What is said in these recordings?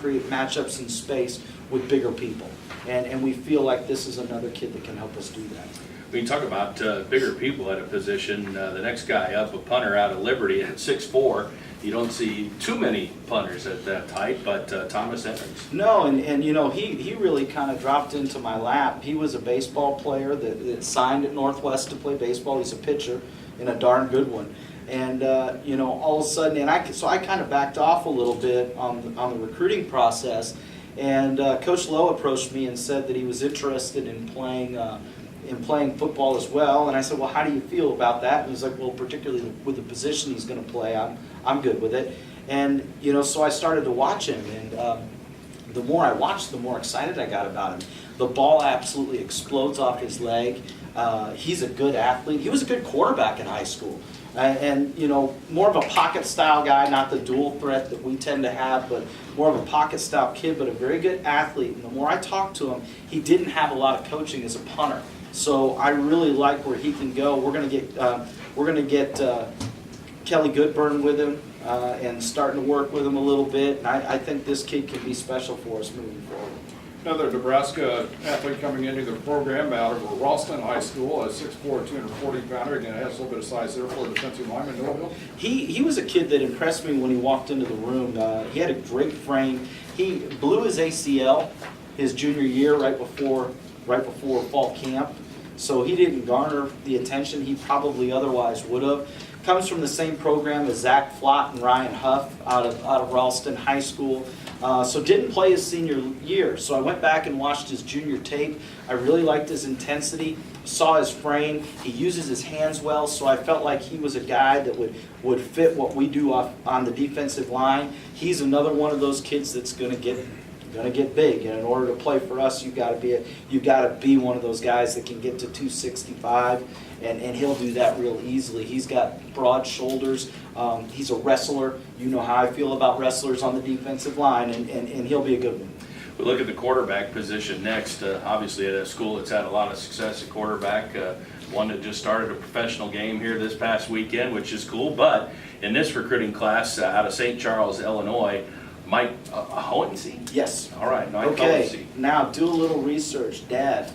create matchups in space with bigger people. And we feel like this is another kid that can help us do that. When you talk about bigger people at a position, the next guy up, a punter out of Liberty at 6'4", you don't see too many punters at that height, but Thomas Evans. No, and you know, he really kind of dropped into my lap. He was a baseball player that signed at Northwest to play baseball. He's a pitcher and a darn good one. And you know, all of a sudden, and I kind of backed off a little bit on the recruiting process. And Coach Lowe approached me and said that he was interested in playing football as well. And I said, well, how do you feel about that? And he was like, well, particularly with the position he's going to play, I'm good with it. And you know, so I started to watch him, and the more I watched, the more excited I got about him. The ball absolutely explodes off his leg. He's a good athlete. He was a good quarterback in high school. And you know, more of a pocket style guy, not the dual threat that we tend to have, but more of a pocket style kid, but a very good athlete. And the more I talked to him, he didn't have a lot of coaching as a punter. So I really like where he can go. We're going to get Kelly Goodburn with him and starting to work with him a little bit. And I think this kid can be special for us moving forward. Another Nebraska athlete coming into the program out of Ralston High School, a 6'4", 240-pounder. Again, has a little bit of size there for a defensive lineman. He was a kid that impressed me when he walked into the room. He had a great frame. He blew his ACL his junior year right before fall camp, so he didn't garner the attention he probably otherwise would have. Comes from the same program as Zach Flott and Ryan Huff out of Ralston High School. So didn't play his senior year. So I went back and watched his junior tape. I really liked his intensity, saw his frame. He uses his hands well, so I felt like he was a guy that would fit what we do on the defensive line. He's another one of those kids that's going to get big, and in order to play for us, you got to be one of those guys that can get to 265, and he'll do that real easily. He's got broad shoulders. He's a wrestler. You know how I feel about wrestlers on the defensive line, and he'll be a good one. We look at the quarterback position next. Obviously, at a school that's had a lot of success at quarterback, one that just started a professional game here this past weekend, which is cool. But in this recruiting class out of St. Charles, Illinois, Mike Hohensee? Yes. All right, Mike Okay, Hohensee. now do a little research. Dad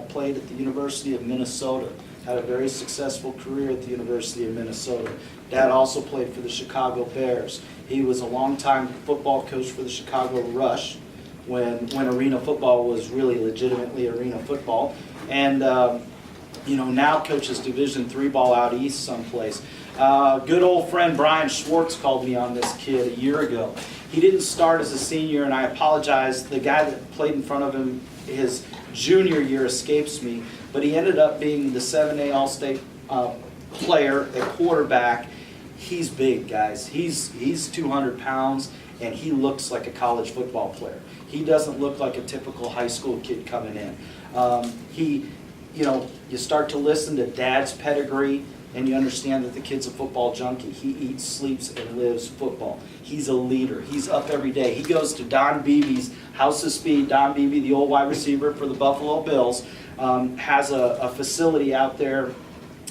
played at the University of Minnesota, had a very successful career at the University of Minnesota. Dad also played for the Chicago Bears. He was a longtime football coach for the Chicago Rush when arena football was really legitimately arena football. And you know, now coaches Division III ball out east someplace. Good old friend Brian Schwartz called me on this kid a year ago. He didn't start as a senior, and I apologize. The guy that played in front of him his junior year escapes me, but he ended up being the 7A All-State player at quarterback. He's big, guys. He's 200 pounds, and he looks like a college football player. He doesn't look like a typical high school kid coming in. You know, you start to listen to Dad's pedigree, and you understand that the kid's a football junkie. He eats, sleeps, and lives football. He's a leader. He's up every day. He goes to Don Beebe's House of Speed. Don Beebe, the old wide receiver for the Buffalo Bills, has a facility out there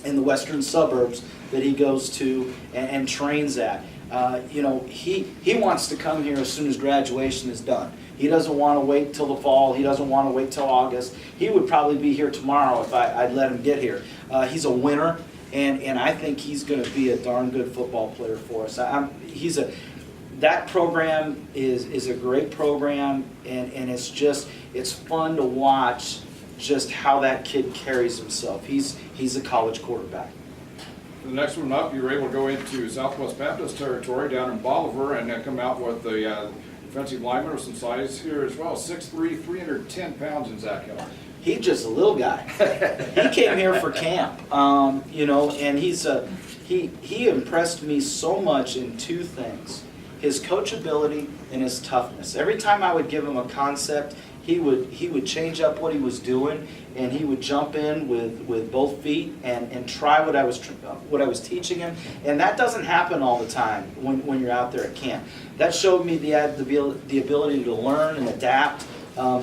in the western suburbs that he goes to and trains at. You know, he wants to come here as soon as graduation is done. He doesn't want to wait till the fall. He doesn't want to wait till August. He would probably be here tomorrow if I'd let him get here. He's a winner. And I think he's going to be a darn good football player for us. That program is a great program, and it's fun to watch just how that kid carries himself. He's a college quarterback. The next one up, you were able to go into Southwest Baptist territory down in Bolivar and then come out with the defensive lineman with some size here as well. 6'3", 310 pounds in Zach Hill. He's just a little guy. He came here for camp, you know, and he impressed me so much in two things: his coachability and his toughness. Every time I would give him a concept, he would change up what he was doing, and he would jump in with both feet and try what I was teaching him. And that doesn't happen all the time when you're out there at camp. That showed me the ability to learn and adapt.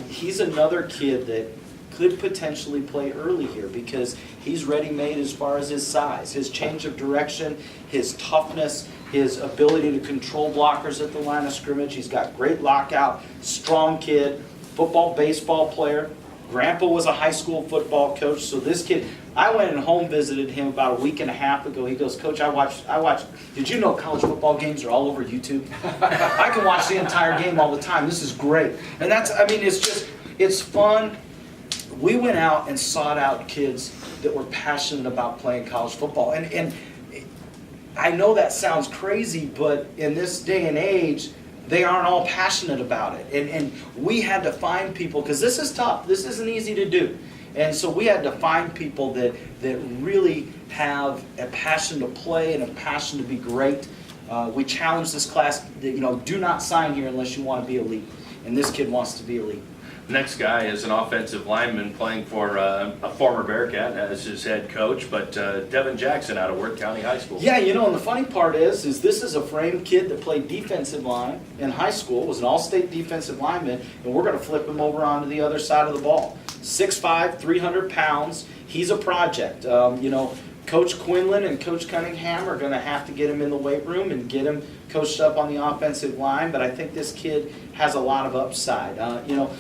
He's another kid that could potentially play early here because he's ready-made as far as his size, his change of direction, his toughness, his ability to control blockers at the line of scrimmage. He's got great lockout, strong kid, football, baseball player. Grandpa was a high school football coach, so this kid, I went and home visited him about a week and a half ago. He goes, Coach, I watched, did you know college football games are all over YouTube? I can watch the entire game all the time. This is great. And that's, I mean, it's fun. We went out and sought out kids that were passionate about playing college football. And I know that sounds crazy, but in this day and age, they aren't all passionate about it. And we had to find people, because this is tough. This isn't easy to do. And so we had to find people that really have a passion to play and a passion to be great. We challenged this class that, do not sign here unless you want to be elite. And this kid wants to be elite. Next guy is an offensive lineman playing for a former Bearcat as his head coach, but Devin Jackson out of Worth County High School. Yeah, and the funny part is this is a framed kid that played defensive line in high school, was an all-state defensive lineman, and we're going to flip him over onto the other side of the ball. 6'5", 300 pounds. He's a project. Coach Quinlan and Coach Cunningham are going to have to get him in the weight room and get him coached up on the offensive line, but I think this kid has a lot of upside.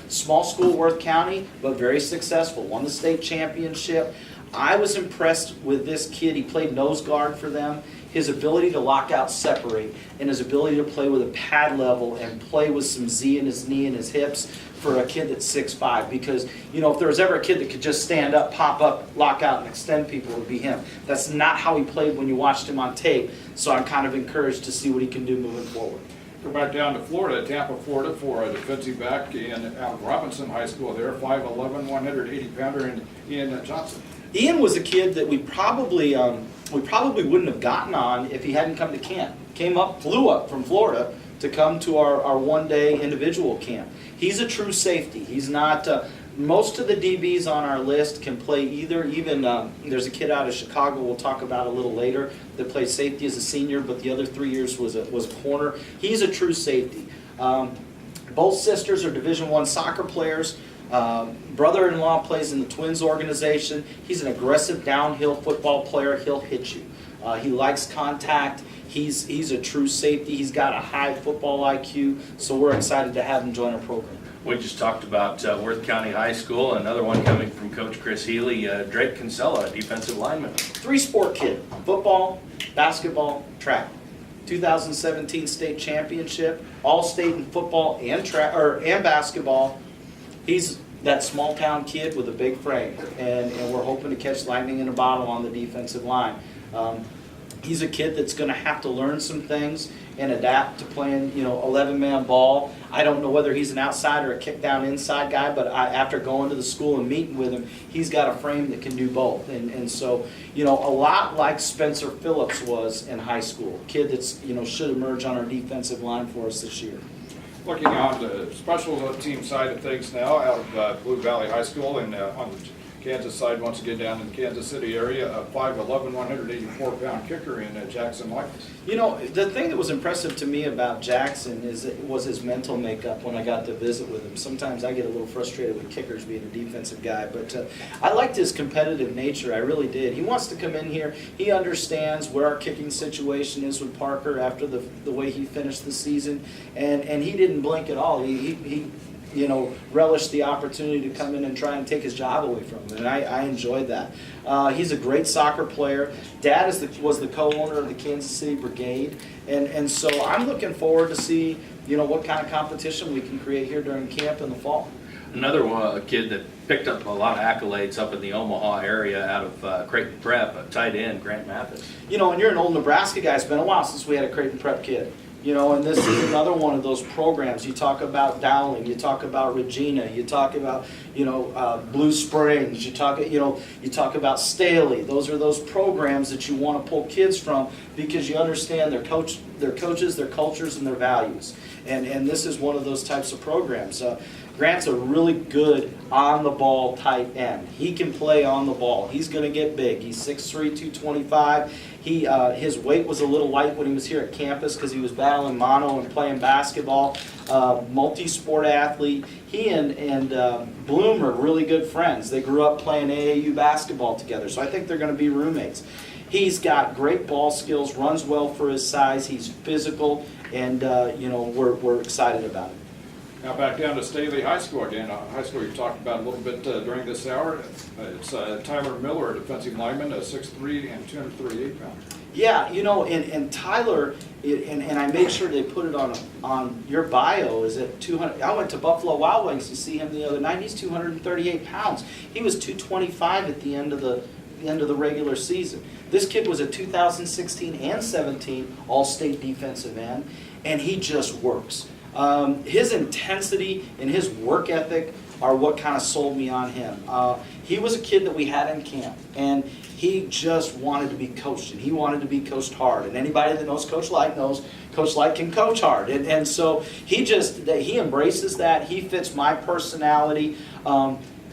Small school Worth County, but very successful. Won the state championship. I was impressed with this kid. He played nose guard for them. His ability to lock out, separate, and his ability to play with a pad level and play with some Z in his knee and his hips for a kid that's 6'5", because if there was ever a kid that could just stand up, pop up, lock out, and extend people, it would be him. That's not how he played when you watched him on tape, so I'm kind of encouraged to see what he can do moving forward. Go back down to Florida, Tampa, Florida, for a defensive back out of Robinson High School there, 5'11", 180-pounder, Ian Johnson. Ian was a kid that we probably wouldn't have gotten on if he hadn't come to camp. Flew up from Florida to come to our one-day individual camp. He's a true safety. He's not. Most of the DBs on our list can play either. Even there's a kid out of Chicago we'll talk about a little later that played safety as a senior, but the other 3 years was a corner. He's a true safety. Both sisters are Division I soccer players. Brother-in-law plays in the Twins organization. He's an aggressive downhill football player. He'll hit you. He likes contact. He's a true safety. He's got a high football IQ, so we're excited to have him join our program. We just talked about Worth County High School. Another one coming from Coach Chris Healy, Drake Kinsella, defensive lineman. Three-sport kid: football, basketball, track. 2017 state championship, all-state in football and basketball. He's that small-town kid with a big frame, and we're hoping to catch lightning in a bottle on the defensive line. He's a kid that's going to have to learn some things and adapt to playing, 11-man ball. I don't know whether he's an outside or a kick-down inside guy, but after going to the school and meeting with him, he's got a frame that can do both. And so, a lot like Spencer Phillips was in high school. A kid that's, should emerge on our defensive line for us this year. Looking on the special team side of things now, out of Blue Valley High School, and on the Kansas side, once again down in the Kansas City area, a 5'11", 184-pound kicker in Jackson Lights. The thing that was impressive to me about Jackson was his mental makeup when I got to visit with him. Sometimes I get a little frustrated with kickers being a defensive guy, but I liked his competitive nature. I really did. He wants to come in here. He understands where our kicking situation is with Parker after the way he finished the season, and he didn't blink at all. He relished the opportunity to come in and try and take his job away from him, and I enjoyed that. He's a great soccer player. Dad was the co-owner of the Kansas City Brigade, and so I'm looking forward to see what kind of competition we can create here during camp in the fall. Another kid that picked up a lot of accolades up in the Omaha area out of Creighton Prep, a tight end, Grant Mathis. And you're an old Nebraska guy. It's been a while since we had a Creighton Prep kid. And this is another one of those programs. You talk about Dowling, you talk about Regina, you talk about, Blue Springs, you talk about Staley. Those are those programs that you want to pull kids from because you understand their coaches, their cultures, and their values. And this is one of those types of programs. Grant's a really good on-the-ball tight end. He can play on the ball. He's going to get big. He's 6'3", 225. His weight was a little light when he was here at campus because he was battling mono and playing basketball. Multi-sport athlete. He and Bloom are really good friends. They grew up playing AAU basketball together, so I think they're going to be roommates. He's got great ball skills, runs well for his size, he's physical, and we're excited about him. Now back down to Staley High School again. High school you talked about a little bit during this hour. It's Tyler Miller, a defensive lineman, 6'3" and 238 pounds. Yeah, and Tyler, and I made sure they put it on your bio, is at 200. I went to Buffalo Wild Wings to see him the other night. He's 238 pounds. He was 225 at the end of the regular season. This kid was a 2016 and 17 All-State defensive end, and he just works. His intensity and his work ethic are what kind of sold me on him. He was a kid that we had in camp, and he just wanted to be coached, and he wanted to be coached hard. And anybody that knows Coach Light knows Coach Light can coach hard. And so he embraces that. He fits my personality.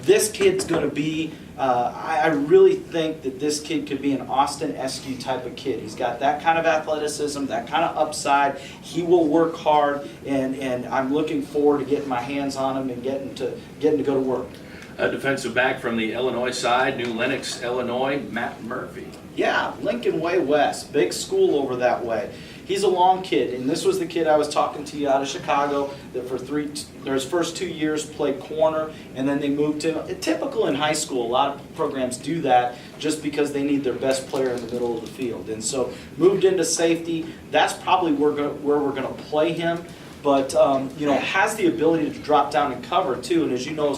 This kid's going to be, I really think that this kid could be an Austin Eskew type of kid. He's got that kind of athleticism, that kind of upside. He will work hard, and I'm looking forward to getting my hands on him and getting to go to work. A defensive back from the Illinois side, New Lenox, Illinois, Matt Murphy. Yeah, Lincoln Way West, big school over that way. He's a long kid, and this was the kid I was talking to you out of Chicago that for his first 2 years played corner, and then they moved to, typical in high school, a lot of programs do that just because they need their best player in the middle of the field. And so moved into safety. That's probably where we're going to play him, but has the ability to drop down and cover too, and as you know,